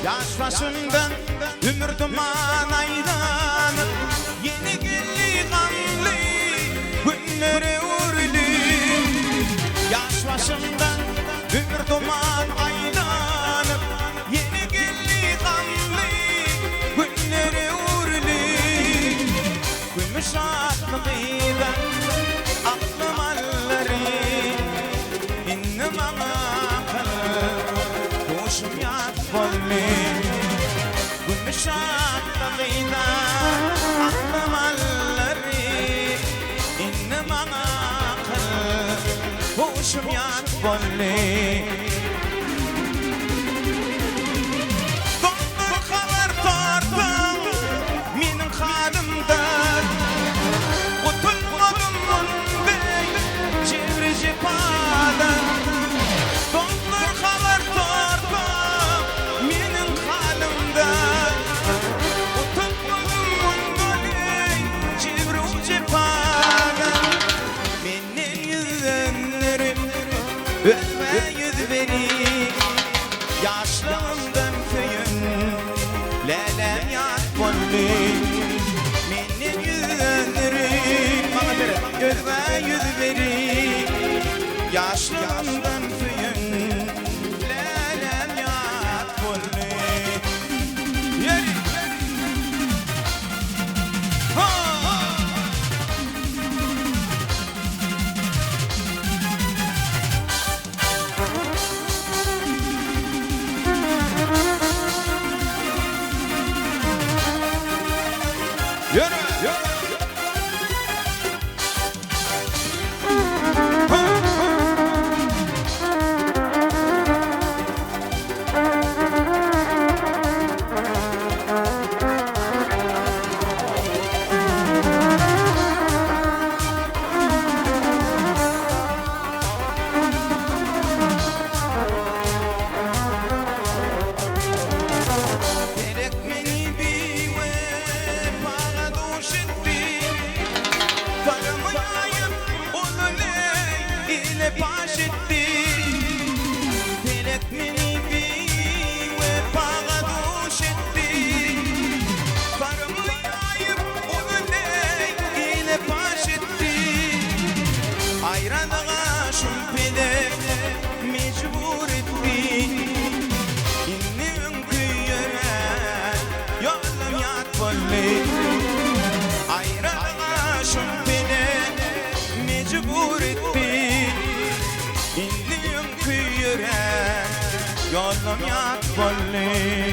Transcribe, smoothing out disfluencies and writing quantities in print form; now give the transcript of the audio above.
Yaş başından ömür duman aylanıp yeni gülli kanlı günleri uğurlu. Yaş başından ömür duman aylanıp yeni gülli kanlı günleri uğurlu. Gülmüş aklımıyla aklım alları innim hoşum yat bolli. Gülmüş aklımıyla aklım alları innim hoşum yat bolli. Dondur kalar tortum menin halimden Kutulmadım bey cevri cipadan. Dondur kalar tortum menin halimden Kutulmadım bey cevri cipadan. Menin yüzünlerim ölmeyüz beni yaşlığımdan köyün lelem yat bolli. Menin yüzünlerim ölmeyüz beni yaşlığımdan köyün lelem yat bolli. Yeri ha yürü, yürü. Ayranığa şüphede mecbur etti. İnnim kıyıran yolum yat bolli. Ayranığa şüphede mecbur etti. İnnim kıyıran yolum yat bolli.